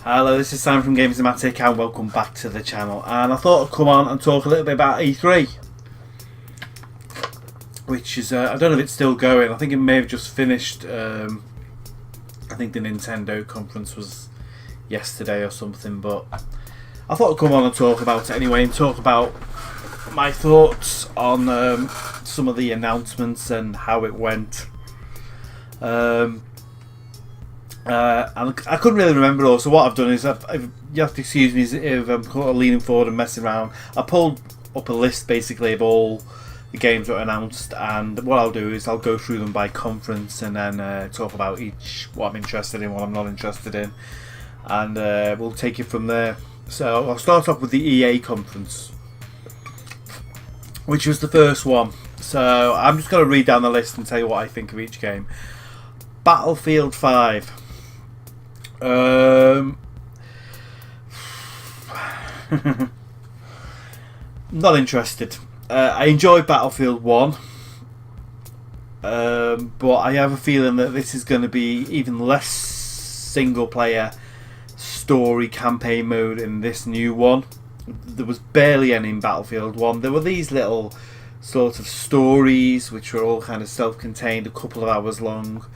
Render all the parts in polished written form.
Hello, this is Sam from GAMEZOMATIK and welcome back to the channel. And I thought I'd come on and talk a little bit about E3, which is, I don't know if it's still going. I think it may have just finished. I think the Nintendo conference was yesterday or something, but I thought I'd come on and talk about it anyway, and talk about my thoughts on some of the announcements and how it went. And I couldn't really remember all, so what I've done is, you have to excuse me if I'm kind of leaning forward and messing around. I pulled up a list basically of all the games that were announced, and what I'll do is I'll go through them by conference and then talk about each, what I'm interested in, what I'm not interested in, and we'll take it from there. So I'll start off with the EA conference, which was the first one. So I'm just going to read down the list and tell you what I think of each game. Battlefield 5. Not interested. I enjoyed Battlefield 1, but I have a feeling that this is going to be even less single player story campaign mode in this new one. There was barely any in Battlefield 1. There were these little sort of stories which were all kind of self-contained, a couple of hours long,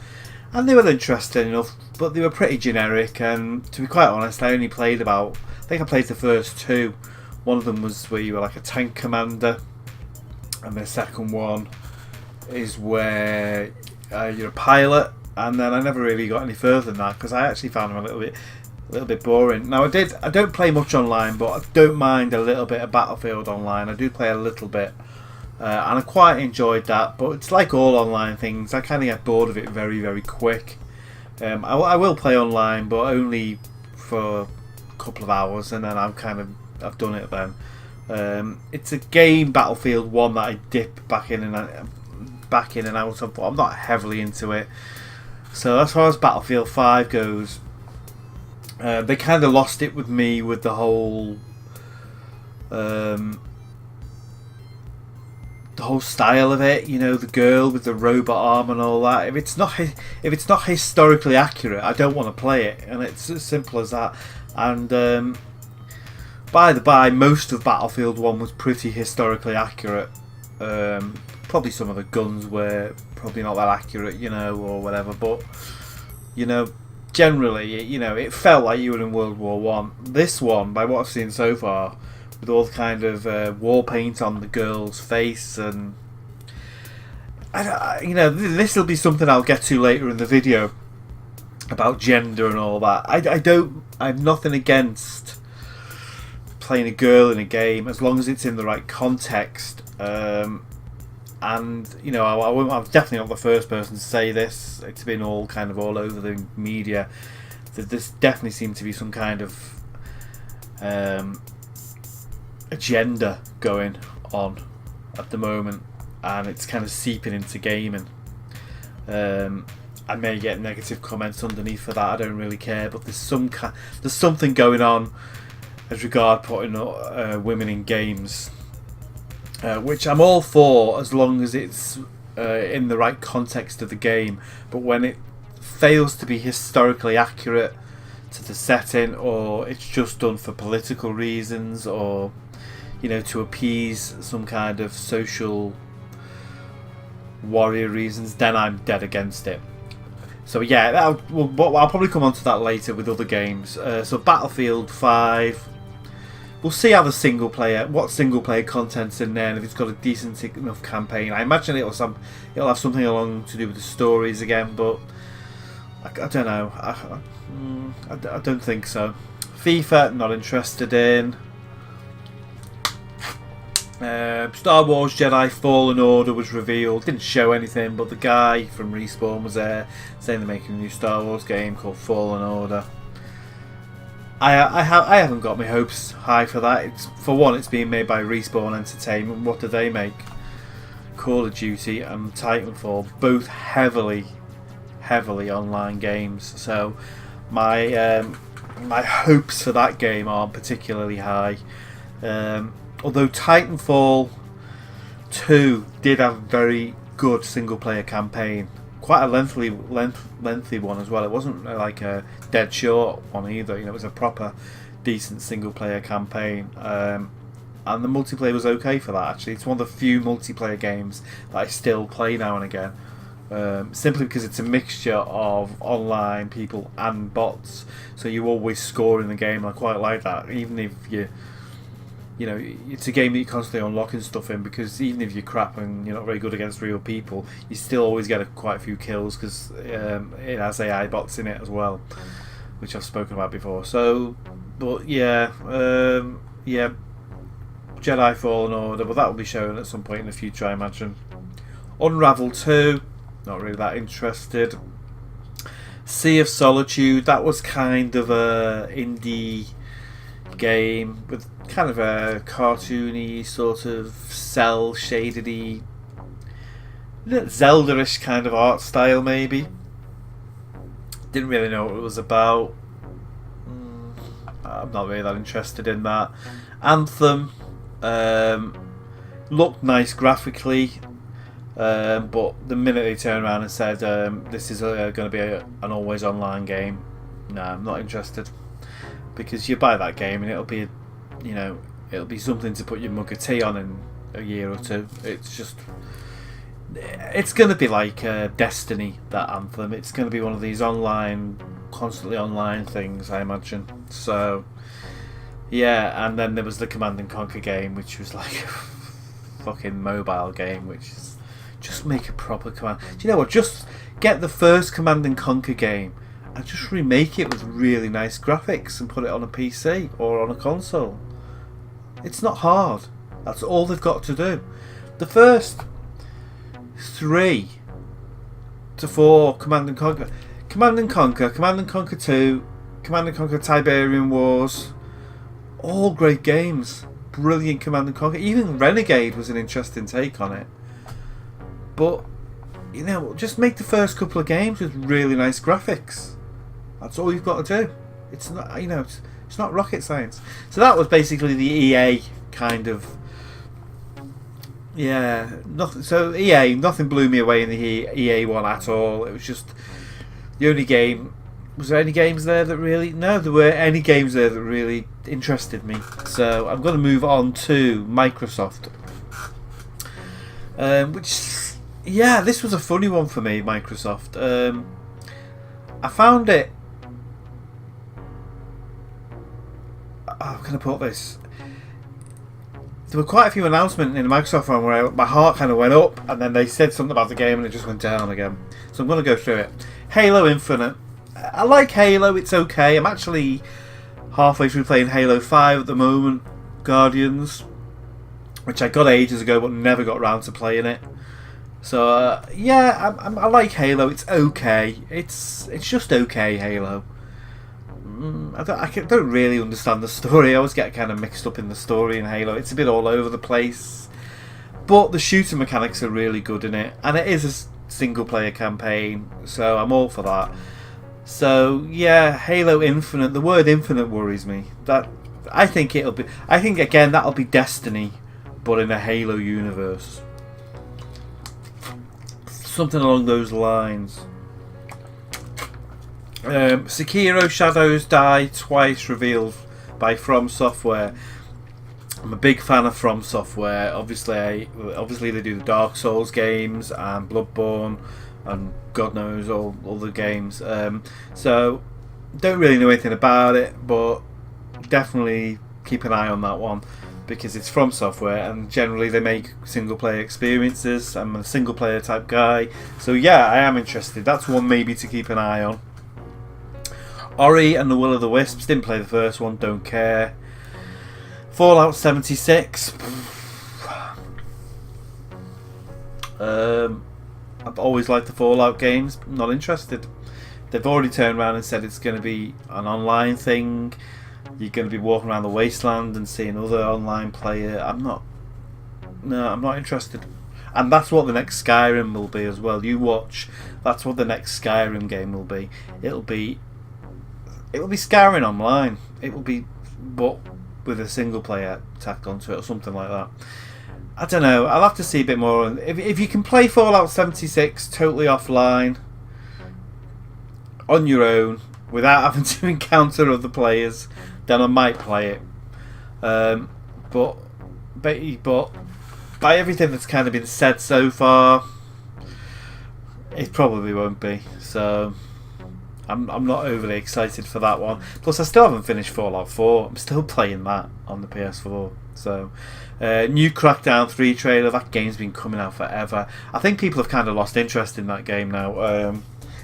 and they were interesting enough, but they were pretty generic. And to be quite honest, I only played I think I played the first two. One of them was where you were like a tank commander, and the second one is where you're a pilot. And then I never really got any further than that because I actually found them a little bit boring. Now I don't play much online, but I don't mind a little bit of Battlefield online. I do play a little bit. And I quite enjoyed that, but it's like all online things, I kind of get bored of it very, very quick. I will play online, but only for a couple of hours, and then I've done it then. It's a game, Battlefield 1, that I dip back in and out of, but I'm not heavily into it. So as far as Battlefield 5 goes, they kind of lost it with me with the whole style of it, you know, the girl with the robot arm and all that. If it's not historically accurate, I don't want to play it, and it's as simple as that. And by the by, most of Battlefield 1 was pretty historically accurate. Probably some of the guns were probably not that accurate, you know, or whatever, but you know, generally, you know, it felt like you were in World War One. This one, by what I've seen so far, with all the kind of war paint on the girl's face, and you know, this will be something I'll get to later in the video about gender and all that. I have nothing against playing a girl in a game as long as it's in the right context. And you know, I'm definitely not the first person to say this. It's been all over the media that this definitely seems to be some kind of agenda going on at the moment, and it's kind of seeping into gaming. I may get negative comments underneath for that, I don't really care, but there's something going on as regard putting women in games, which I'm all for as long as it's in the right context of the game. But when it fails to be historically accurate to the setting, or it's just done for political reasons, or you know, to appease some kind of social warrior reasons, then I'm dead against it. So yeah, I'll probably come on to that later with other games. So Battlefield 5, we'll see how what single player content's in there, and if it's got a decent enough campaign. I imagine it'll have something along to do with the stories again, but I don't know. I don't think so. FIFA, not interested in. Star Wars Jedi Fallen Order was revealed. Didn't show anything, but the guy from Respawn was there saying they're making a new Star Wars game called Fallen Order. I haven't got my hopes high for that. For one, it's being made by Respawn Entertainment. What do they make? Call of Duty and Titanfall, both heavily online games. So my hopes for that game aren't particularly high. Although Titanfall 2 did have a very good single player campaign. Quite a lengthy one as well. It wasn't like a dead short one either. You know, it was a proper decent single player campaign. And the multiplayer was okay for that, actually. It's one of the few multiplayer games that I still play now and again. Simply because it's a mixture of online people and bots. So you always score in the game. I quite like that. Even if you know, it's a game that you're constantly unlocking stuff in, because even if you're crap and you're not very good against real people, you still always get quite a few kills, because it has AI bots in it as well, which I've spoken about before. So, but yeah, yeah, Jedi Fallen Order, but that will be shown at some point in the future, I imagine. Unravel 2, not really that interested. Sea of Solitude, that was kind of a indie game with kind of a cartoony sort of cell shadedy, Zelda-ish kind of art style maybe. Didn't really know what it was about. I'm not really that interested in that. Anthem looked nice graphically, but the minute they turned around and said this is going to be an always online game, no, I'm not interested. Because you buy that game and it'll be, you know, it'll be something to put your mug of tea on in a year or two. It's just, it's going to be like Destiny, that Anthem. It's going to be one of these online, constantly online things, I imagine. So, yeah, and then there was the Command and Conquer game, which was like a fucking mobile game, which is, just make a proper Command. Do you know what? Just get the first Command and Conquer game and just remake it with really nice graphics and put it on a PC or on a console. It's not hard. That's all they've got to do. The first 3 to 4 Command and Conquer, Command and Conquer, Command and Conquer 2, Command and Conquer Tiberian Wars, all great games. Brilliant Command and Conquer. Even Renegade was an interesting take on it. But, you know, just make the first couple of games with really nice graphics. That's all you've got to do. It's not, you know, it's not rocket science. So that was basically the EA kind of, yeah, nothing. So EA, nothing blew me away in the EA one at all. It was just the only game. Was there any games there that really? No, there weren't any games there that really interested me. So I'm going to move on to Microsoft, which, yeah, this was a funny one for me. Microsoft. I found it. How can I put this? There were quite a few announcements in the Microsoft one where my heart kind of went up, and then they said something about the game and it just went down again. So I'm going to go through it. Halo Infinite. I like Halo, it's okay. I'm actually halfway through playing Halo 5 at the moment. Guardians, which I got ages ago but never got around to playing it. So yeah, I like Halo, it's okay. It's just okay, Halo. I don't really understand the story. I always get kind of mixed up in the story in Halo. It's a bit all over the place. But the shooting mechanics are really good in it. And it is a single player campaign. So I'm all for that. So yeah, Halo Infinite. The word infinite worries me. I think again that'll be Destiny, but in a Halo universe. Something along those lines. Sekiro Shadows Die Twice revealed by From Software. I'm a big fan of From Software. Obviously they do the Dark Souls games and Bloodborne and God knows all the games. So don't really know anything about it, but definitely keep an eye on that one because it's From Software and generally they make single player experiences. I'm a single player type guy, so yeah, I am interested. That's one maybe to keep an eye on. Ori and the Will of the Wisps, didn't play the first one, don't care. Fallout 76. I've always liked the Fallout games, not interested. They've already turned around and said it's going to be an online thing. You're going to be walking around the wasteland and seeing other online player. I'm not interested. And that's what the next Skyrim will be as well. You watch, that's what the next Skyrim game will be. It'll be Skyrim online. It will be, but with a single player tacked onto it or something like that. I don't know. I'll have to see a bit more. If you can play Fallout 76 totally offline, on your own, without having to encounter other players, then I might play it. But by everything that's kind of been said so far, it probably won't be. So I'm not overly excited for that one. Plus, I still haven't finished Fallout 4. I'm still playing that on the PS4. So, new Crackdown 3 trailer. That game's been coming out forever. I think people have kind of lost interest in that game now.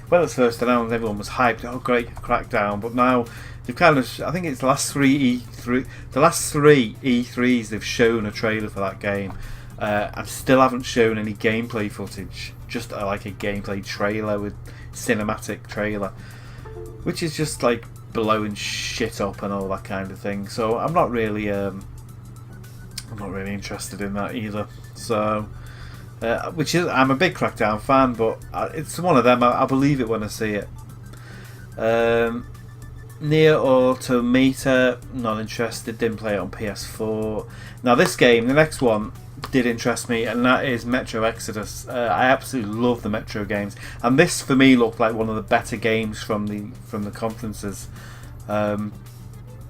When it was first announced, everyone was hyped. Oh, great Crackdown! But now they've kind of. I think it's the last three E3s they've shown a trailer for that game. And still haven't shown any gameplay footage. Just like a gameplay trailer with cinematic trailer, which is just like blowing shit up and all that kind of thing. So I'm not really interested in that either. So, I'm a big Crackdown fan, but it's one of them. I'll believe it when I see it. Nier Automata, not interested. Didn't play it on PS4. Now this game, the next one, did interest me, and that is Metro Exodus. I absolutely love the Metro games, and this for me looked like one of the better games from the conferences.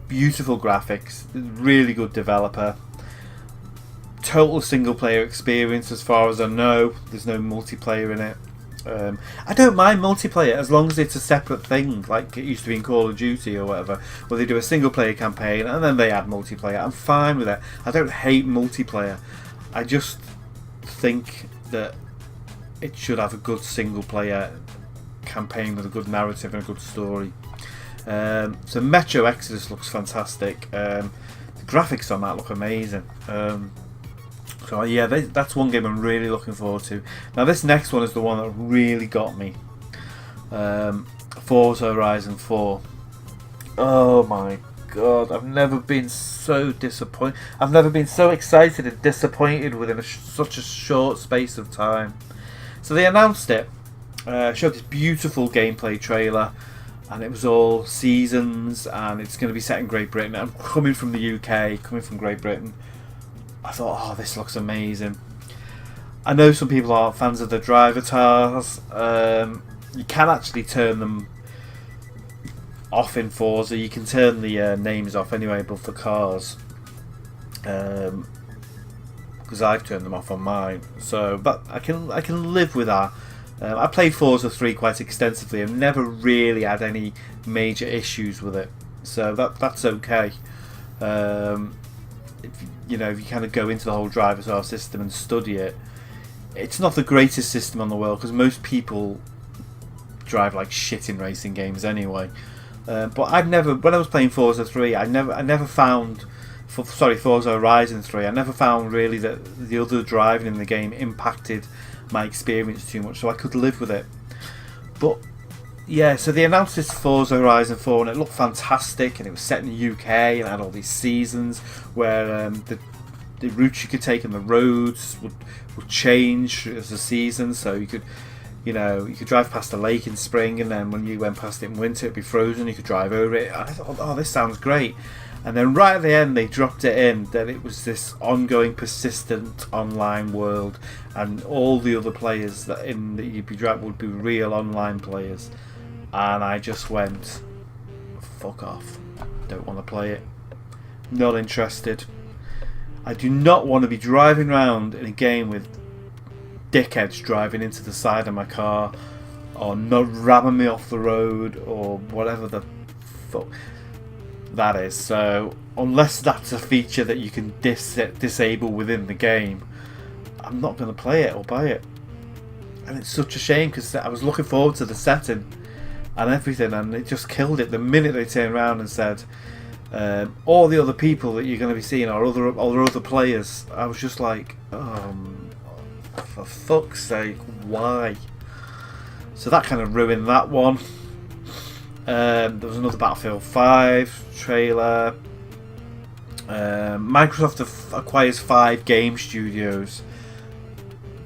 Beautiful graphics, really good developer. Total single player experience as far as I know. There's no multiplayer in it. I don't mind multiplayer as long as it's a separate thing, like it used to be in Call of Duty or whatever, where they do a single player campaign and then they add multiplayer. I'm fine with it. I don't hate multiplayer. I just think that it should have a good single player campaign with a good narrative and a good story. So Metro Exodus looks fantastic. The graphics on that look amazing. So yeah, that's one game I'm really looking forward to. Now this next one is the one that really got me. Forza Horizon 4. Oh my god, I've never been so disappointed. I've never been so excited and disappointed within such a short space of time. So they announced it, showed this beautiful gameplay trailer, and it was all seasons, and it's going to be set in Great Britain. I'm coming from the UK, coming from Great Britain. I thought, oh, this looks amazing. I know some people aren't fans of the driver tars. You can actually turn them off in Forza. You can turn the names off anyway above the cars, because I've turned them off on mine. So, but I can live with that. I played Forza 3 quite extensively and never really had any major issues with it. So that's okay. If you kind of go into the whole driver's hour system and study it, it's not the greatest system on the world because most people drive like shit in racing games anyway. But when I was playing Forza 3, I never found, Forza Horizon 3, I never found really that the other driving in the game impacted my experience too much, so I could live with it. But yeah, so they announced this Forza Horizon 4 and it looked fantastic, and it was set in the UK and had all these seasons where the routes you could take and the roads would change as the season. So you could drive past a lake in spring, and then when you went past it in winter it'd be frozen, you could drive over it. I thought, oh, this sounds great. And then right at the end they dropped it in that it was this ongoing persistent online world, and all the other players that you'd be driving would be real online players. And I just went, fuck off. Don't want to play it. Not interested. I do not want to be driving around in a game with dickheads driving into the side of my car, or not ramming me off the road, or whatever the fuck that is. So unless that's a feature that you can disable within the game, I'm not going to play it or buy it. And it's such a shame because I was looking forward to the setting and everything, and it just killed it the minute they turned around and said all the other people that you're going to be seeing are other players. I was just like, for fuck's sake, why? So that kind of ruined that one. There was another Battlefield 5 trailer. Microsoft acquires 5 game studios.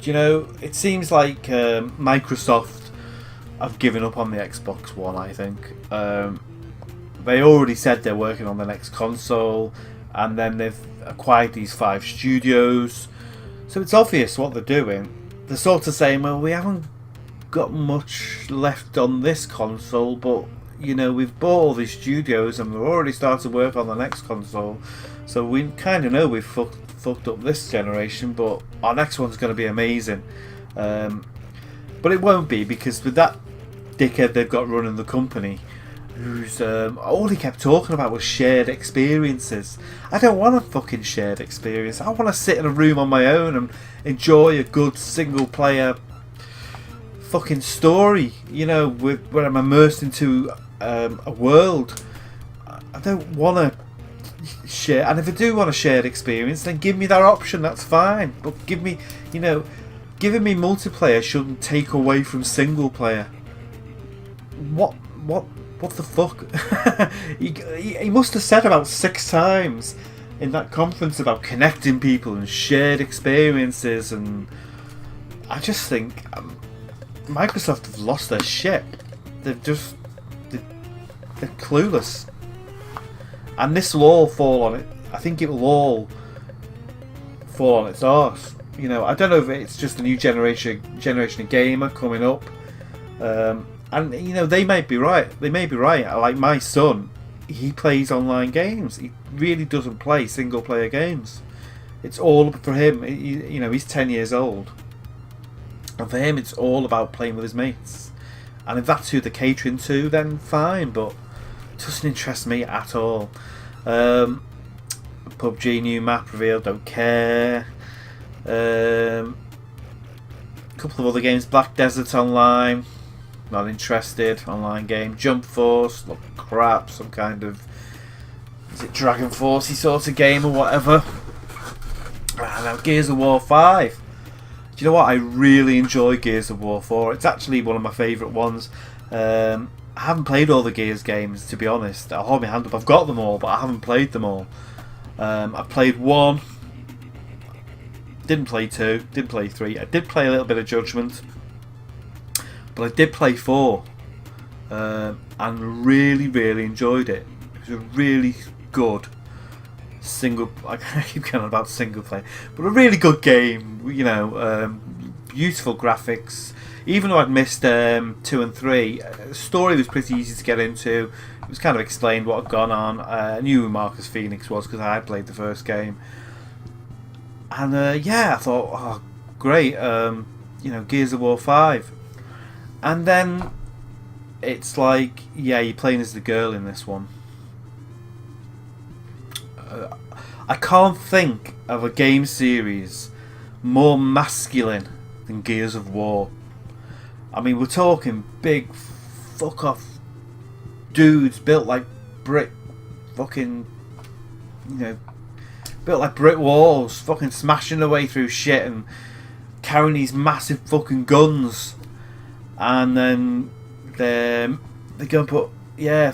Do you know, it seems like Microsoft have given up on the Xbox One, I think. They already said they're working on the next console, and then they've acquired these 5 studios. So it's obvious what they're doing. They're sort of saying, well, we haven't got much left on this console, but you know, we've bought all these studios and we've already started work on the next console, so we kind of know we've fucked up this generation, but our next one's going to be amazing. But it won't be, because with that dickhead they've got running the company, who's all he kept talking about was shared experiences. I don't want a fucking shared experience. I want to sit in a room on my own and enjoy a good single player fucking story, you know, where I'm immersed into a world. I don't want to share, and if I do want a shared experience, then give me that option, that's fine, but give me, you know, giving me multiplayer shouldn't take away from single player. What the fuck? he must have said about 6 times in that conference about connecting people and shared experiences, and I just think Microsoft have lost their shit. They're clueless, and this will all fall on it. I think it will all fall on its arse. You know, I don't know if it's just a new generation of gamer coming up, and you know, they may be right. They may be right. Like my son, he plays online games. He really doesn't play single player games. It's all for him. You know, he's 10 years old, and for him, it's all about playing with his mates. And if that's who they're catering to, then fine. But it doesn't interest me at all. PUBG new map revealed. Don't care. Couple of other games. Black Desert Online. Not interested. Online game. Jump Force. Look crap. Some kind of, is it Dragon Force-y sort of game or whatever. And now Gears of War 5. Do you know what? I really enjoy Gears of War 4. It's actually one of my favourite ones. I haven't played all the Gears games, to be honest. I'll hold my hand up. I've got them all, but I haven't played them all. I played 1. Didn't play 2. Didn't play 3. I did play a little bit of Judgment. But I did play 4. And really enjoyed it. It was a really good single, I keep going on about single play, but a really good game, you know, beautiful graphics. Even though I'd missed 2 and 3, the story was pretty easy to get into. It was kind of explained what had gone on. I knew who Marcus Phoenix was because I had played the first game. And yeah, I thought, oh, great, you know, Gears of War 5. And then it's like, yeah, you're playing as the girl in this one. I can't think of a game series more masculine than Gears of War. I mean, we're talking big fuck off dudes built like brick, fucking, you know, built like brick walls, fucking smashing their way through shit and carrying these massive fucking guns. And then they're going to put, yeah,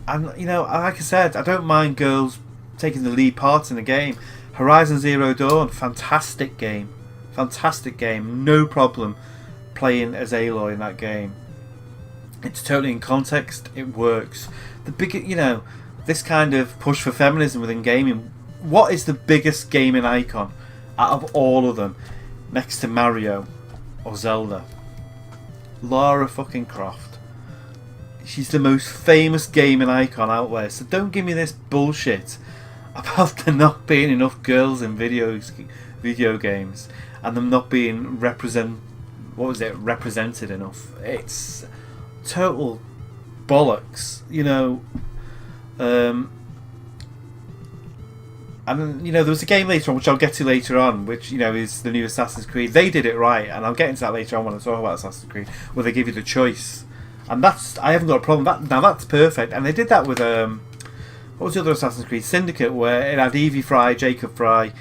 and you know, like I said, I don't mind girls taking the lead part in the game. Horizon Zero Dawn, fantastic game, no problem playing as Aloy in that game. It's totally in context, it works. The big, you know, this kind of push for feminism within gaming. What is the biggest gaming icon out of all of them, next to Mario or Zelda? Lara fucking Croft. She's the most famous gaming icon out there. So don't give me this bullshit about there not being enough girls in video games and them not being represented enough. It's total bollocks, you know. And you know, there was a game later on which I'll get to later on, which, you know, is the new Assassin's Creed. They did it right, and I'll get into that later on when I talk about Assassin's Creed, where they give you the choice, and that's, I haven't got a problem. Now that's perfect, and they did that with what was the other Assassin's Creed? Syndicate, where it had Evie Fry, Jacob Fry,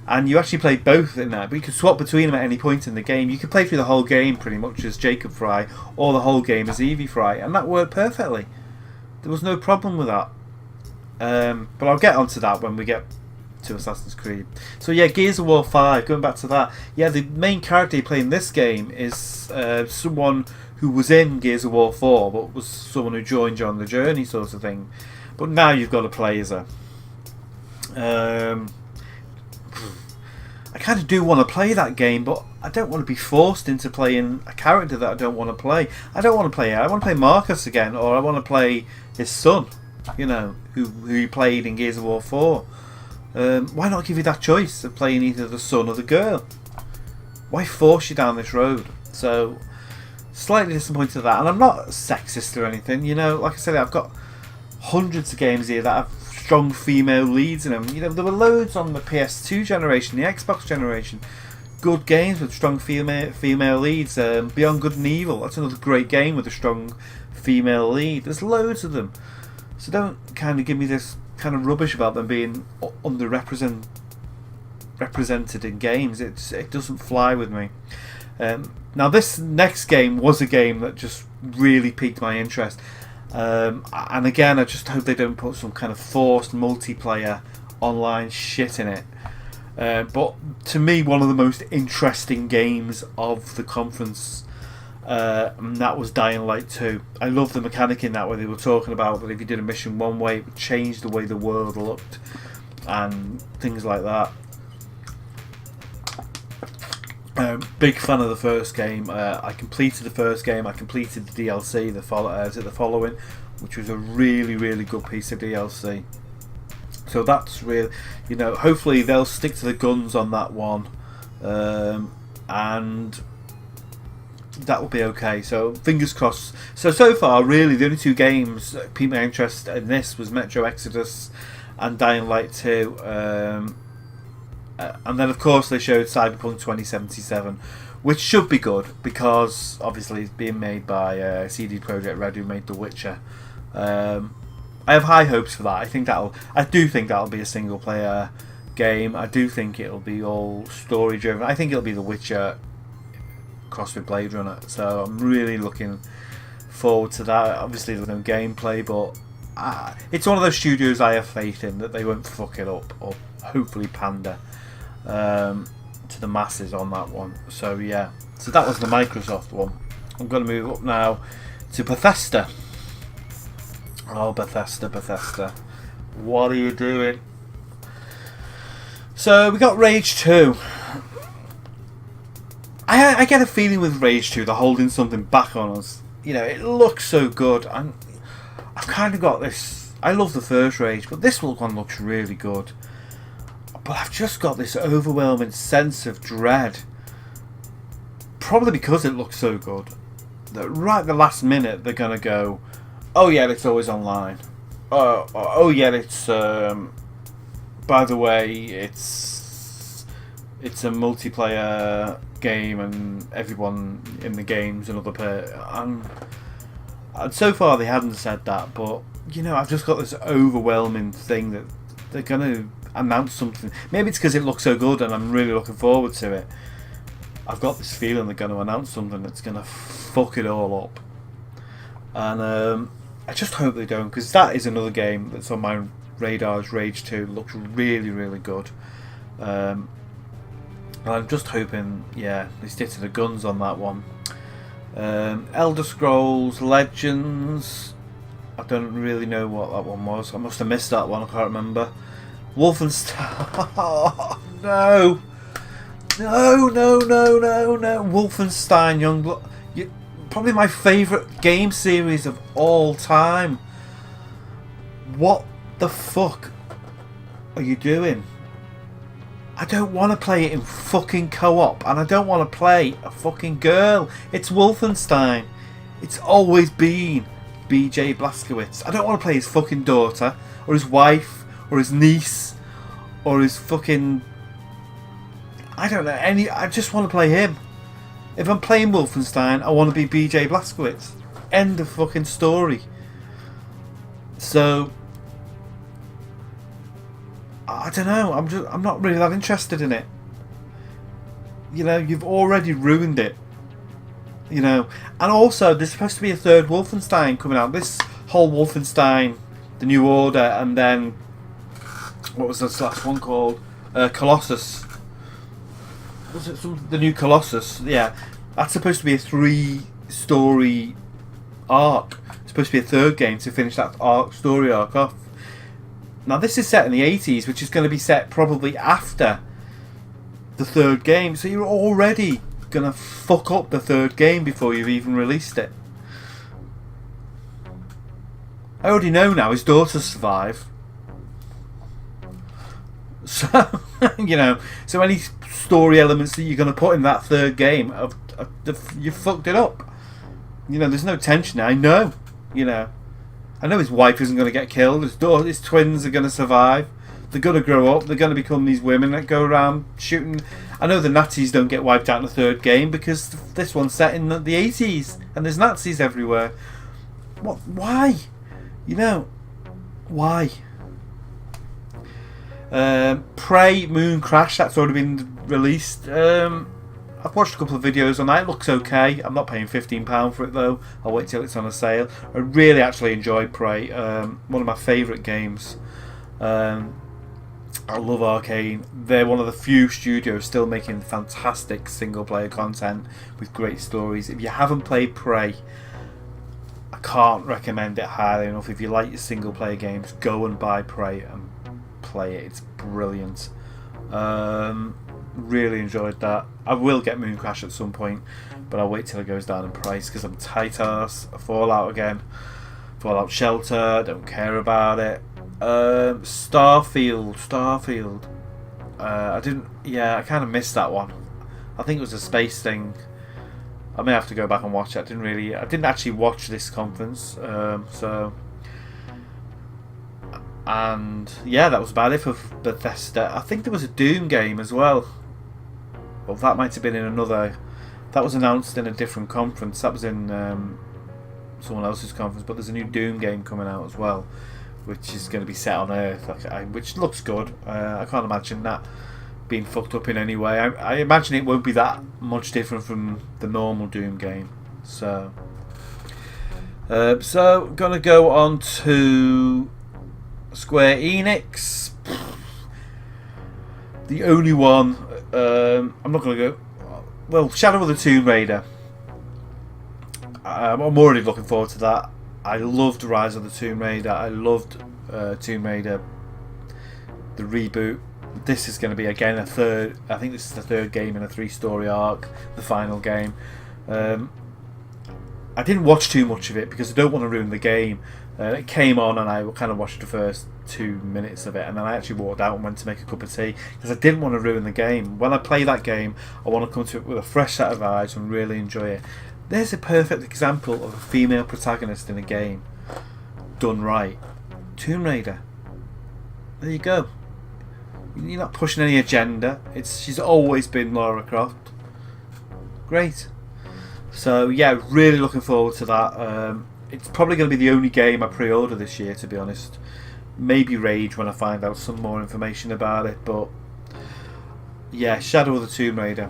and you actually played both in that, but you could swap between them at any point in the game. You could play through the whole game pretty much as Jacob Fry, or the whole game as Evie Fry, and that worked perfectly. There was no problem with that. But I'll get onto that when we get to Assassin's Creed. So yeah, Gears of War 5, going back to that. Yeah, the main character you play in this game is someone who was in Gears of War 4, but was someone who joined you on the journey sort of thing. But now you've got to play as her. I I kind of do want to play that game, but I don't want to be forced into playing a character that I don't want to play. I don't want to play it. I want to play Marcus again, or I want to play his son, you know, who he played in Gears of War 4. Why not give you that choice of playing either the son or the girl? Why force you down this road? So, slightly disappointed at that. And I'm not sexist or anything, you know. Like I said, I've got hundreds of games here that have strong female leads in them. You know, there were loads on the PS2 generation, the Xbox generation. Good games with strong female leads. Beyond Good and Evil, that's another great game with a strong female lead. There's loads of them. So don't kind of give me this kind of rubbish about them being underrepresented in games. It doesn't fly with me. Now this next game was a game that just really piqued my interest. And again, I just hope they don't put some kind of forced multiplayer online shit in it. But to me, one of the most interesting games of the conference, and that was Dying Light 2. I love the mechanic in that, where they were talking about that if you did a mission one way, it would change the way the world looked and things like that. Big fan of the first game. I completed the first game. I completed the DLC, the following, which was a really, really good piece of DLC. So that's real. You know, hopefully they'll stick to the guns on that one, and that will be okay. So fingers crossed. So far, really, the only two games that piqued my interest in this was Metro Exodus and Dying Light 2. And then, of course, they showed Cyberpunk 2077, which should be good because obviously it's being made by CD Projekt Red, who made The Witcher. I have high hopes for that. I do think that'll be a single player game. I do think it'll be all story driven. I think it'll be The Witcher crossed with Blade Runner. So I'm really looking forward to that. Obviously, there's no gameplay, but it's one of those studios I have faith in that they won't fuck it up, or hopefully pander to the masses on that one. So yeah, so that was the Microsoft one. I'm going to move up now to Bethesda. Oh, Bethesda, what are you doing? So we got Rage 2. I get a feeling with Rage 2 they're holding something back on us. You know, it looks so good, and I've kind of got this. I love the first Rage, but this one looks really good. But I've just got this overwhelming sense of dread. Probably because it looks so good. That right at the last minute they're going to go, oh yeah, it's always online. Oh yeah, it's... by the way, it's a multiplayer game and everyone in the game's another player. And so far they hadn't said that, but, you know, I've just got this overwhelming thing that they're going to announce something. Maybe it's because it looks so good and I'm really looking forward to it. I've got this feeling they're going to announce something that's going to fuck it all up. And I just hope they don't, because that is another game that's on my radar. Is Rage 2. It looks really, really good. And I'm just hoping, yeah, they stick to the guns on that one. Elder Scrolls Legends. I don't really know what that one was. I must have missed that one. I can't remember. Wolfenstein. Oh, no. No. Wolfenstein Youngblood. Probably my favourite game series of all time. What the fuck are you doing? I don't want to play it in fucking co-op, and I don't want to play a fucking girl. It's Wolfenstein. It's always been BJ Blazkowicz. I don't want to play his fucking daughter, or his wife, or his niece, or his fucking... I don't know, I just want to play him. If I'm playing Wolfenstein, I want to be BJ Blazkowicz. End of fucking story. So... I don't know, I'm not really that interested in it. You know, you've already ruined it. You know, and also there's supposed to be a third Wolfenstein coming out. This whole Wolfenstein, the New Order, and then what was this last one called? Colossus. Was it the new Colossus? Yeah, that's supposed to be a 3-story arc. It's supposed to be a third game to finish that story arc off. Now this is set in the 80s, which is going to be set probably after the third game, so you're already gonna fuck up the third game before you've even released it. I already know now his daughters survive. So, you know, so any story elements that you're going to put in that third game, you fucked it up. You know, there's no tension. I know, you know. I know his wife isn't going to get killed. His twins are going to survive. They're going to grow up. They're going to become these women that go around shooting. I know the Nazis don't get wiped out in the third game because this one's set in the 80s and there's Nazis everywhere. What? Why? You know, why? Prey Moon Crash, that's already been released. I've watched a couple of videos on that. It looks okay. I'm not paying £15 for it though. I'll wait till it's on a sale. I really actually enjoyed Prey. One of my favourite games. I love Arcane. They're one of the few studios still making fantastic single player content with great stories. If you haven't played Prey, I can't recommend it highly enough. If you like your single player games, go and buy Prey and play it. It's brilliant. Really enjoyed that. I will get Moon Crash at some point, but I'll wait till it goes down in price because I'm tight ass. Fallout again. Fallout Shelter, don't care about it. Starfield. I kind of missed that one. I think it was a space thing. I may have to go back and watch it. I didn't actually watch this conference. And yeah, that was about it for Bethesda. I think there was a Doom game as well. Well, that might have been in another. That was announced in a different conference. That was in someone else's conference. But there's a new Doom game coming out as well, which is going to be set on Earth, which looks good. I can't imagine that being fucked up in any way. I imagine it won't be that much different from the normal Doom game. So gonna go on to Square Enix. The only one. I'm not gonna go. Well, Shadow of the Tomb Raider. I'm already looking forward to that. I loved Rise of the Tomb Raider. I loved Tomb Raider, the reboot. This is going to be again a third. I think this is the third game in a 3-story arc, the final game. I didn't watch too much of it because I don't want to ruin the game. It came on and I kind of watched the first 2 minutes of it, and then I actually walked out and went to make a cup of tea because I didn't want to ruin the game. When I play that game, I want to come to it with a fresh set of eyes and really enjoy it. There's a perfect example of a female protagonist in a game done right. Tomb Raider. There you go. You're not pushing any agenda. She's always been Lara Croft. Great. So yeah, really looking forward to that. It's probably going to be the only game I pre-order this year, to be honest. Maybe Rage when I find out some more information about it. But yeah, Shadow of the Tomb Raider.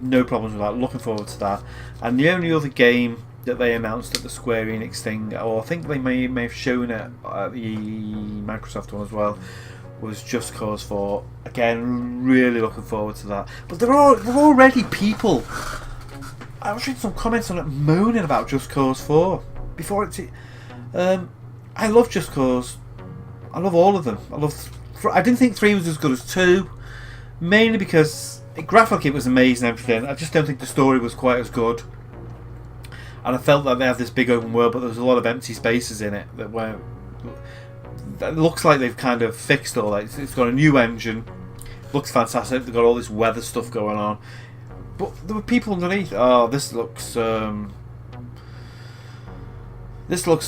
No problems with that. Looking forward to that. And the only other game that they announced at the Square Enix thing, or I think they may have shown it at the Microsoft one as well, was Just Cause 4. Again, really looking forward to that. But there are already people. I was reading some comments on it moaning about Just Cause 4 before it. I love Just Cause. I love all of them. I didn't think 3 was as good as 2, mainly because graphically it was amazing and everything. I just don't think the story was quite as good. And I felt that they have this big open world, but there's a lot of empty spaces in it that looks like they've kind of fixed all that. It's got a new engine, looks fantastic. They've got all this weather stuff going on, but there were people underneath. Oh, this looks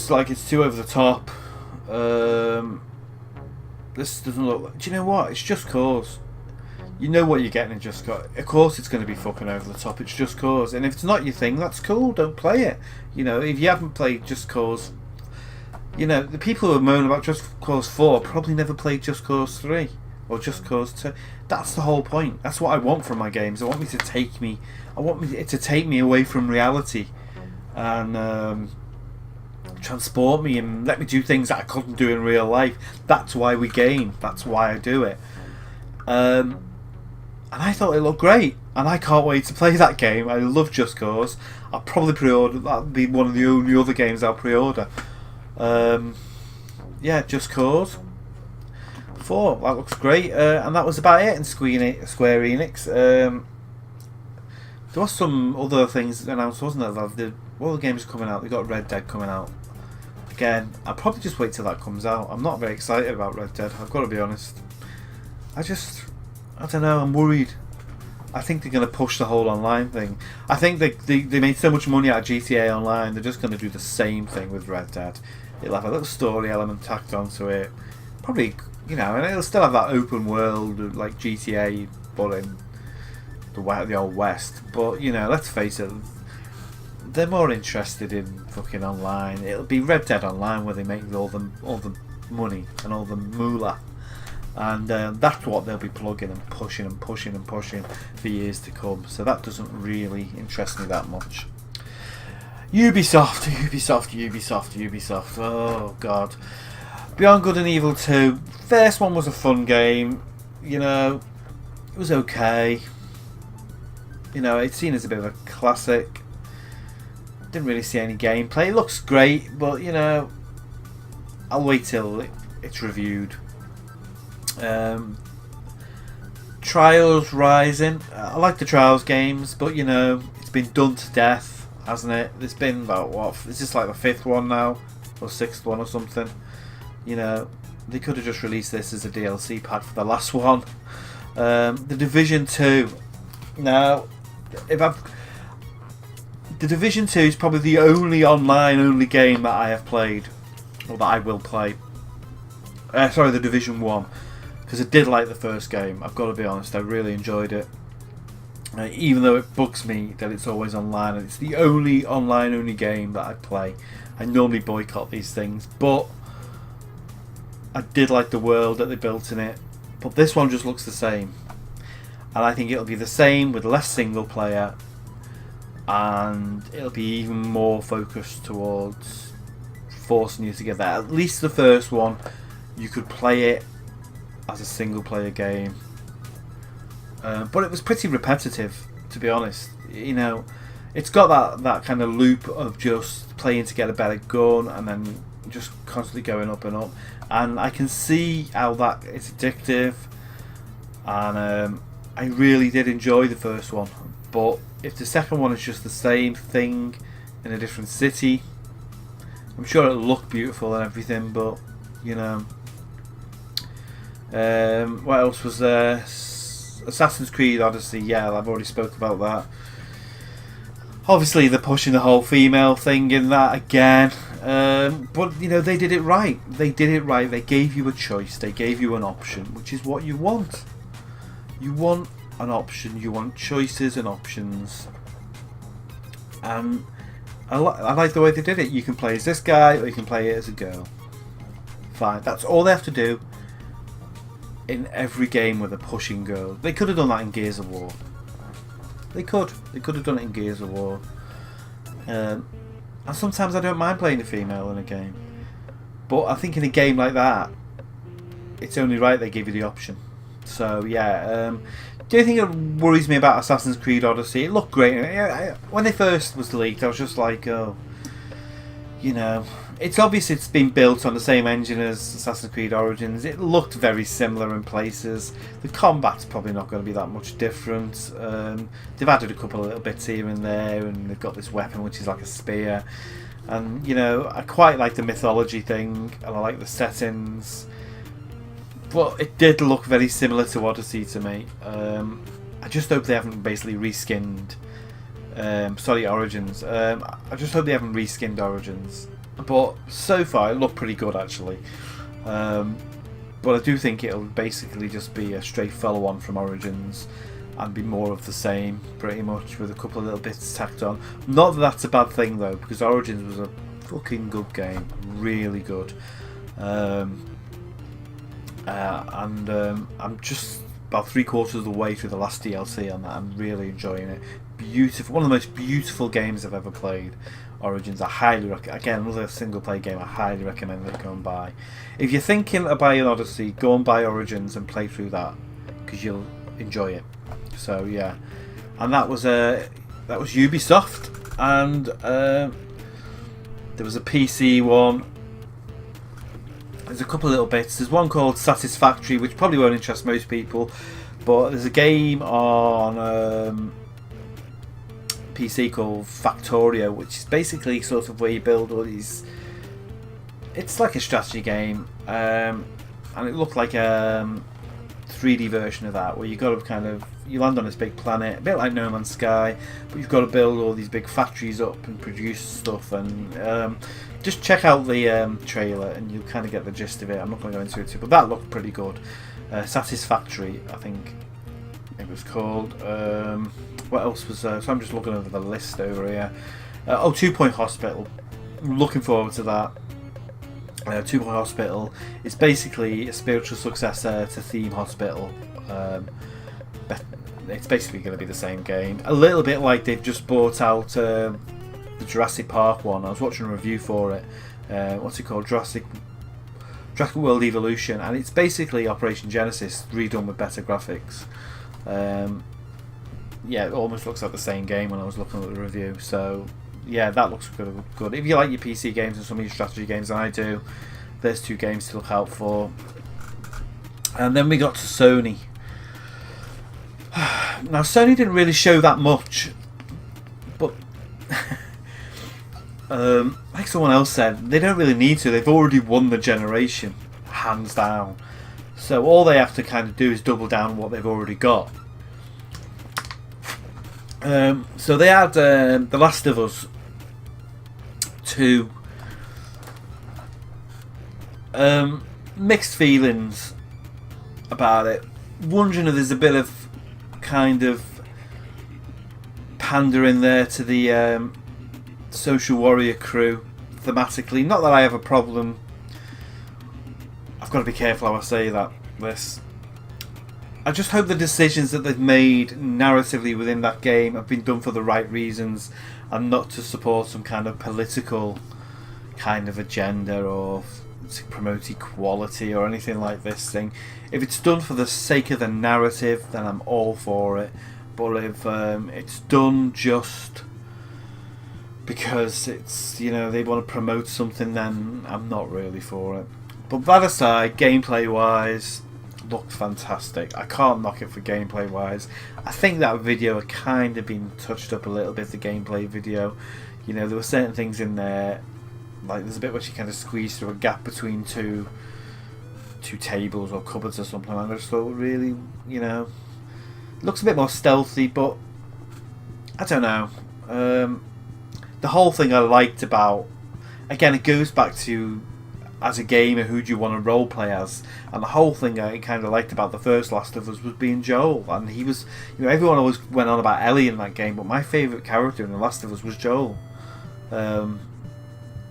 like it's too over the top. This doesn't look. Do you know what? It's Just Cause. You know what you're getting in Just Cause. Of course it's going to be fucking over the top. It's Just Cause. And if it's not your thing, that's cool. Don't play it. You know, if you haven't played Just Cause, you know, the people who are moaning about Just Cause 4 probably never played Just Cause 3 or Just Cause 2. That's the whole point. That's what I want from my games. I want it to take me away from reality and transport me and let me do things that I couldn't do in real life. That's why we game. That's why I do it. And I thought it looked great, and I can't wait to play that game. I love Just Cause. I'll probably pre-order. That'll be one of the only other games I'll pre-order. Yeah, Just Cause. thought that looks great, and that was about it in Square Enix. There was some other things announced, wasn't there? What other games are coming out? They got Red Dead coming out. Again, I'll probably just wait till that comes out. I'm not very excited about Red Dead, I've got to be honest. I don't know, I'm worried. I think they're going to push the whole online thing. I think they made so much money out of GTA Online, they're just going to do the same thing with Red Dead. It'll have a little story element tacked onto it. Probably, you know, and it'll still have that open world like GTA, but in the old West. But, you know, let's face it, they're more interested in fucking online. It'll be Red Dead Online where they make all the money and all the moolah. And that's what they'll be plugging and pushing and pushing and pushing for years to come. So that doesn't really interest me that much. Ubisoft. Oh god. Beyond Good and Evil 2. First one was a fun game. You know, it was okay. You know, it's seen as a bit of a classic. Didn't really see any gameplay. It looks great, but you know, I'll wait till it's reviewed. Trials Rising. I like the Trials games, but you know, it's been done to death, hasn't it? There's been about what? Is this like the 5th one now, or 6th one or something? You know, they could have just released this as a DLC pack for the last one. The Division 2. Now, The Division 2 is probably the only online-only game that I have played, or that I will play. Sorry, The Division 1, because I did like the first game. I've got to be honest, I really enjoyed it. Even though it bugs me that it's always online, and it's the only online-only game that I play. I normally boycott these things, but I did like the world that they built in it. But this one just looks the same, and I think it'll be the same with less single player. And it'll be even more focused towards forcing you to get that. At least the first one, you could play it as a single player game. But it was pretty repetitive, to be honest. You know, it's got that kind of loop of just playing to get a better gun and then just constantly going up and up. And I can see how that is addictive. And I really did enjoy the first one. But if the second one is just the same thing in a different city, I'm sure it'll look beautiful and everything, but you know, what else was there? Assassin's Creed Odyssey. Yeah, I've already spoke about that. Obviously, they're pushing the whole female thing in that again, but you know, they did it right. They did it right. They gave you a choice. They gave you an option, which is what you want. You want an option, you want choices and options, and I like the way they did it. You can play as this guy or you can play it as a girl. Fine, that's all they have to do in every game where they're pushing girls. They could have done that in Gears of War. They could have done it in Gears of War. And sometimes I don't mind playing a female in a game, but I think in a game like that, it's only right they give you the option. So yeah, the only thing that worries me about Assassin's Creed Odyssey, it looked great. When it first was leaked, I was just like, oh, you know, it's obvious it's been built on the same engine as Assassin's Creed Origins. It looked very similar in places. The combat's probably not going to be that much different. They've added a couple of little bits here and there, and they've got this weapon which is like a spear. And, you know, I quite like the mythology thing, and I like the settings. But it did look very similar to Odyssey to me. I just hope they haven't basically reskinned Origins. I just hope they haven't reskinned Origins. But so far it looked pretty good actually. But I do think it'll basically just be a straight follow-on from Origins and be more of the same pretty much, with a couple of little bits tacked on. Not that that's a bad thing though, because Origins was a fucking good game. Really good. I'm just about 3/4 of the way through the last DLC on that. I'm really enjoying it. Beautiful, one of the most beautiful games I've ever played. Origins, I highly recommend. Again, another single player game. I highly recommend that. Go and buy. If you're thinking of buying Odyssey, go and buy Origins and play through that, because you'll enjoy it. So yeah, and that was Ubisoft, and there was a PC one. There's a couple of little bits. There's one called Satisfactory, which probably won't interest most people, but there's a game on PC called Factorio, which is basically sort of where you build all these. It's like a strategy game, and it looked like a 3D version of that, where you got to you land on this big planet, a bit like No Man's Sky, but you've got to build all these big factories up and produce stuff. And just check out the trailer, and you'll kind of get the gist of it. I'm not going to go into it too, but that looked pretty good. Satisfactory, I think it was called. What else was there? So I'm just looking over the list over here. 2 Point Hospital. Looking forward to that. 2 Point Hospital is basically a spiritual successor to Theme Hospital. It's basically going to be the same game. A little bit like they've just bought out the Jurassic Park one. I was watching a review for it. What's it called? Jurassic World Evolution, and it's basically Operation Genesis redone with better graphics. Yeah, it almost looks like the same game when I was looking at the review. So yeah, that looks good. If you like your PC games and some of your strategy games, and I do, there's 2 games to look out for. And then we got to Sony. Now, Sony didn't really show that much, but like someone else said, they don't really need to. They've already won the generation, hands down. So all they have to kind of do is double down on what they've already got. So they had The Last of Us 2. Mixed feelings about it. Wondering if there's a bit of kind of pandering there to the Social Warrior crew thematically. Not that I have a problem. I've got to be careful how I say this. I just hope the decisions that they've made narratively within that game have been done for the right reasons and not to support some kind of political kind of agenda or to promote equality or anything like this thing. If it's done for the sake of the narrative, then I'm all for it. But if it's done just because it's, you know, they want to promote something, then I'm not really for it. But that aside, gameplay wise, looked fantastic. I can't knock it for gameplay wise. I think that video had kind of been touched up a little bit, the gameplay video. You know, there were certain things in there, like there's a bit where she kind of squeezed through a gap between two tables or cupboards or something, and I just thought, really, you know, looks a bit more stealthy, but I don't know. The whole thing I liked about, again, it goes back to, as a gamer, who do you want to roleplay as? And the whole thing I kind of liked about the first Last of Us was being Joel. And he was, you know, everyone always went on about Ellie in that game, but my favourite character in the Last of Us was Joel. And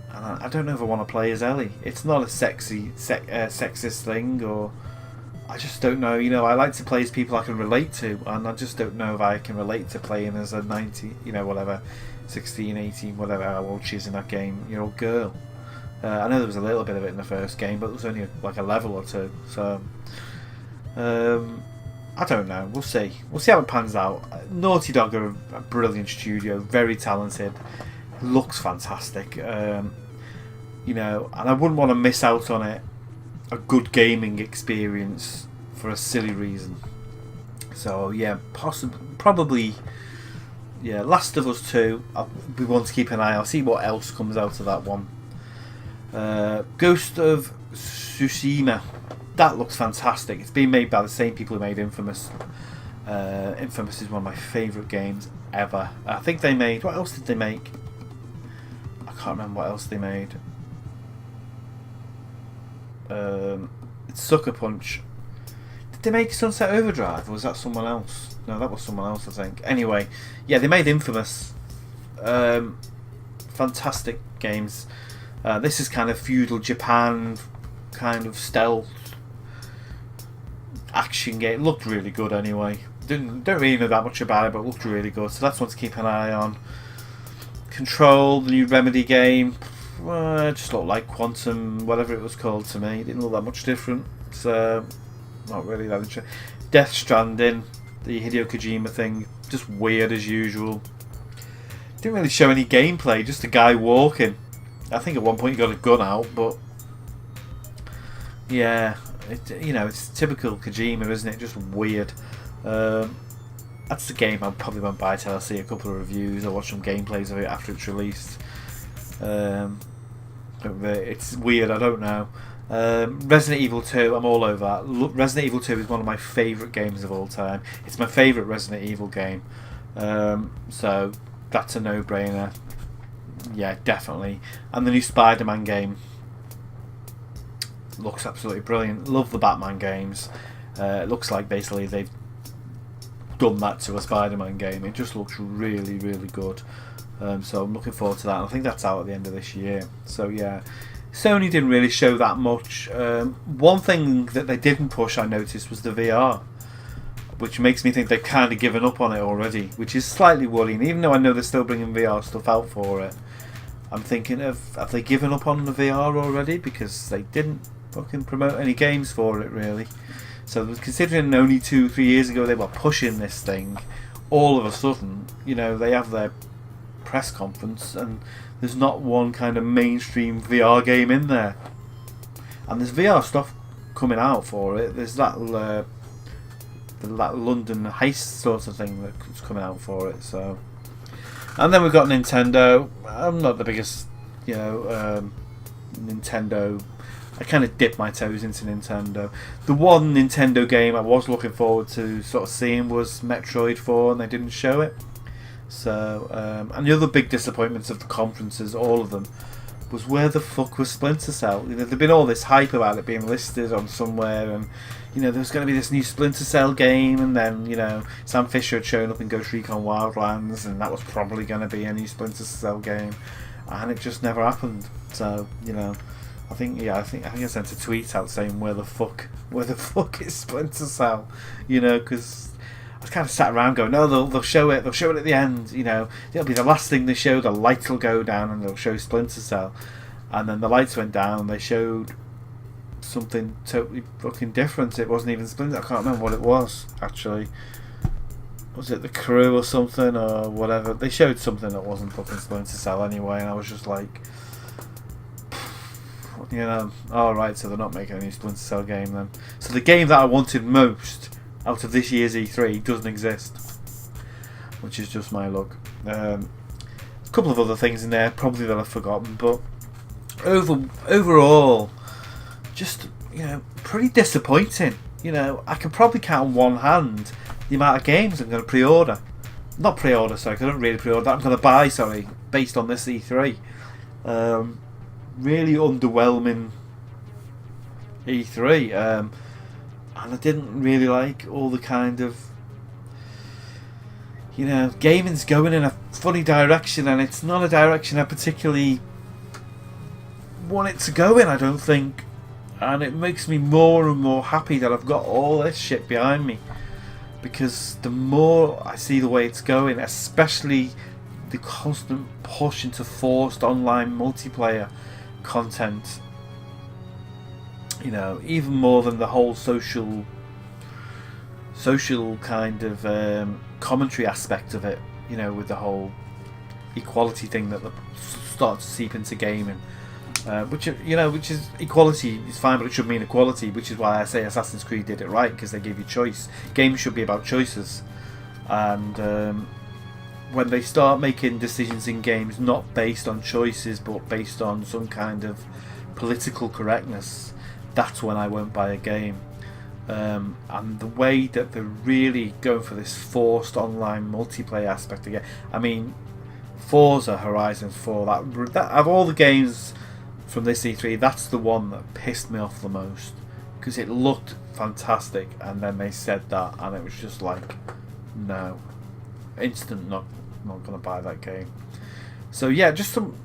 I don't know if I want to play as Ellie. It's not a sexist thing, or I just don't know. You know, I like to play as people I can relate to, and I just don't know if I can relate to playing as a 16, 18, whatever how old she is in that game, year old girl. I know there was a little bit of it in the first game, but it was only like a level or two. So I don't know. We'll see. We'll see how it pans out. Naughty Dog are a brilliant studio, very talented, looks fantastic. You know, and I wouldn't want to miss out on it. A good gaming experience for a silly reason. So yeah, probably. Yeah, Last of Us 2. We want to keep an eye. I'll see what else comes out of that one. Ghost of Tsushima. That looks fantastic. It's been made by the same people who made Infamous. Infamous is one of my favourite games ever. I think they made... What else did they make? I can't remember what else they made. It's Sucker Punch. Did they make Sunset Overdrive, or was that someone else? No, that was someone else, I think. Anyway, yeah, they made Infamous. Fantastic games. This is kind of feudal Japan, kind of stealth action game. It looked really good anyway. Don't really know that much about it, but it looked really good. So that's one to keep an eye on. Control, the new Remedy game. It just looked like Quantum, whatever it was called to me. It didn't look that much different. So, not really that interesting. Death Stranding, the Hideo Kojima thing. Just weird as usual. Didn't really show any gameplay, just a guy walking. I think at one point he got a gun out, but Yeah, it's typical Kojima, isn't it? Just weird. That's the game I probably won't buy till I see a couple of reviews or watch some gameplays of it after it's released. It's weird, I don't know. Resident Evil 2, I'm all over that. Resident Evil 2 is one of my favourite games of all time. It's my favourite Resident Evil game. So that's a no-brainer. Yeah, definitely. And the new Spider-Man game looks absolutely brilliant. Love the Batman games. It looks like basically they've done that to a Spider-Man game. It just looks really, really good. So I'm looking forward to that. I think that's out at the end of this year. So yeah, Sony didn't really show that much. One thing that they didn't push, I noticed, was the VR, which makes me think they've kind of given up on it already, which is slightly worrying. Even though I know they're still bringing VR stuff out for it, I'm thinking have they given up on the VR already? Because they didn't fucking promote any games for it really. So considering only 2-3 years ago they were pushing this thing, all of a sudden, they have their press conference and there's not one kind of mainstream VR game in there. And there's VR stuff coming out for it. There's that London heist sort of thing that's coming out for it. So, and then we've got Nintendo. I'm not the biggest, Nintendo. I kind of dip my toes into Nintendo. The one Nintendo game I was looking forward to sort of seeing was Metroid 4, and they didn't show it. So, and the other big disappointments of the conferences, all of them, was where the fuck was Splinter Cell? There'd been all this hype about it being listed on somewhere, and there was going to be this new Splinter Cell game, and then Sam Fisher had shown up in Ghost Recon Wildlands, and that was probably going to be a new Splinter Cell game, and it just never happened. So I think I sent a tweet out saying where the fuck is Splinter Cell? Because I kind of sat around going, no, they'll show it at the end. It'll be the last thing they show. The lights will go down and they'll show Splinter Cell, and then the lights went down and they showed something totally fucking different. It wasn't even Splinter. I can't remember what it was actually. Was it The Crew or something or whatever? They showed something that wasn't fucking Splinter Cell anyway, and I was just like, alright, so they're not making a new Splinter Cell game then. So the game that I wanted most out of this year's E3 doesn't exist, which is just my luck. A couple of other things in there probably that I've forgotten, but overall, just pretty disappointing. I can probably count on one hand the amount of games I'm going to pre-order. Not pre-order, sorry, 'cause I don't really pre-order. I'm going to buy, sorry, based on this E3. Really underwhelming E3. And I didn't really like all the kind of gaming's going in a funny direction, and it's not a direction I particularly want it to go in, I don't think. And it makes me more and more happy that I've got all this shit behind me, because the more I see the way it's going, especially the constant push into forced online multiplayer content, even more than the whole social kind of commentary aspect of it, with the whole equality thing that starts to seep into gaming, which is equality is fine, but it should mean equality, which is why I say Assassin's Creed did it right, because they gave you choice. Games should be about choices, and when they start making decisions in games not based on choices but based on some kind of political correctness, that's when I won't buy a game. And the way that they're really going for this forced online multiplayer aspect again. I mean, Forza Horizon 4, that of all the games from this E3, that's the one that pissed me off the most, because it looked fantastic, and then they said that, and it was just like, no, instant not gonna buy that game. So yeah, just some,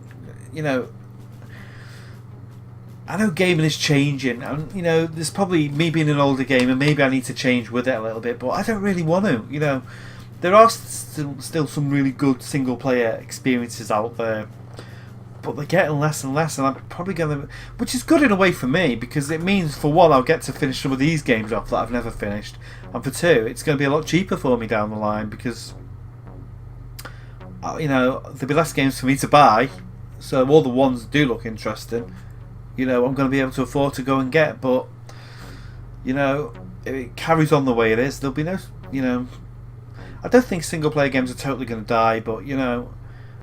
I know gaming is changing, and there's probably me being an older gamer, maybe I need to change with it a little bit, but I don't really want to. There are still some really good single player experiences out there, but they're getting less and less, and I'm probably gonna, which is good in a way for me, because it means, for one, I'll get to finish some of these games off that I've never finished, and for two, it's going to be a lot cheaper for me down the line, because there'll be less games for me to buy, so all the ones that do look interesting, you know, I'm going to be able to afford to go and get. But you know, if it carries on the way it is, there'll be no, you know, I don't think single player games are totally going to die, but you know,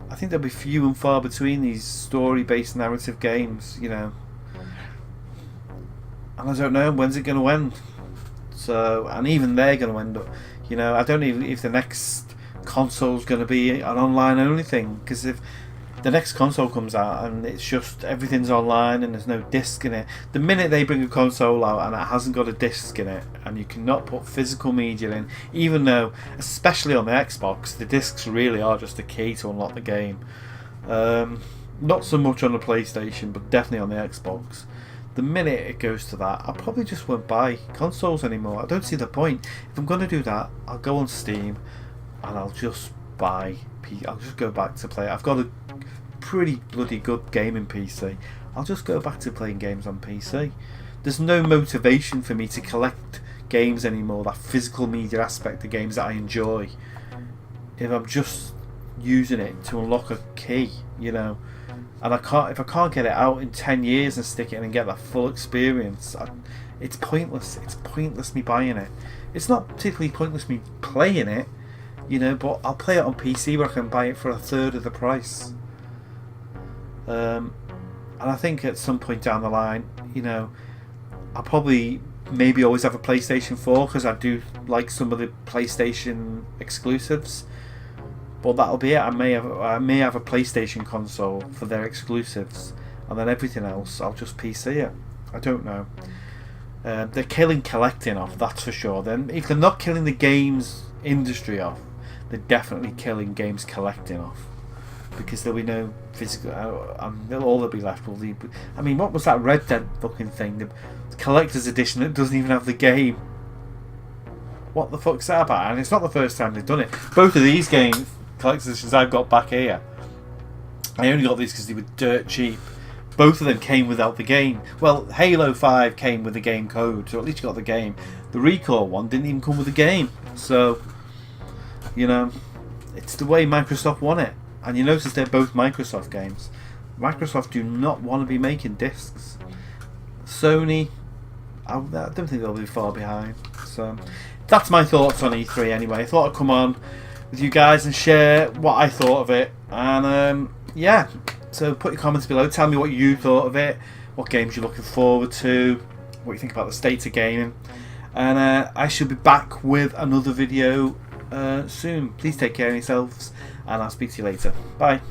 I think there'll be few and far between these story based narrative games, you know. And I don't know, when's it going to end? So, and even they're going to end up, you know, I don't know if the next console's going to be an online only thing, because if the next console comes out and it's just everything's online and there's no disc in it, the minute they bring a console out and it hasn't got a disc in it and you cannot put physical media in, even though, especially on the Xbox, the discs really are just a key to unlock the game. Not so much on the PlayStation, but definitely on the Xbox. The minute it goes to that, I probably just won't buy consoles anymore. I don't see the point. If I'm going to do that, I'll go on Steam and I'll just buy. I'll just go back to play. I've got a pretty bloody good gaming PC. I'll just go back to playing games on PC. There's no motivation for me to collect games anymore. That physical media aspect of games that I enjoy. If I'm just using it to unlock a key, you know. And if I can't get it out in 10 years and stick it in and get that full experience, it's pointless. It's pointless me buying it. It's not particularly pointless me playing it, you know, but I'll play it on PC where I can buy it for a third of the price. And I think at some point down the line, you know, I'll probably maybe always have a PlayStation 4 because I do like some of the PlayStation exclusives. But that'll be it. I may have a PlayStation console for their exclusives, and then everything else I'll just PC it. I don't know. They're killing collecting off, that's for sure. Then if they're not killing the games industry off, they're definitely killing games collecting off, because there'll be no physical. All that'll be left will be. I mean, what was that Red Dead looking thing? The collector's edition that doesn't even have the game. What the fuck's that about? And it's not the first time they've done it. Both of these games. Collector's editions I've got back here, I only got these because they were dirt cheap. Both of them came without the game. Well, Halo 5 came with the game code, so at least you got the game. The Recall one didn't even come with the game. So, you know, it's the way Microsoft want it. And you notice they're both Microsoft games. Microsoft do not want to be making discs. Sony, I don't think they'll be far behind. So, that's my thoughts on E3 anyway. I thought I'd come on with you guys and share what I thought of it, and yeah, so put your comments below, tell me what you thought of it, what games you're looking forward to, what you think about the state of gaming, and I shall be back with another video soon. Please take care of yourselves, and I'll speak to you later. Bye.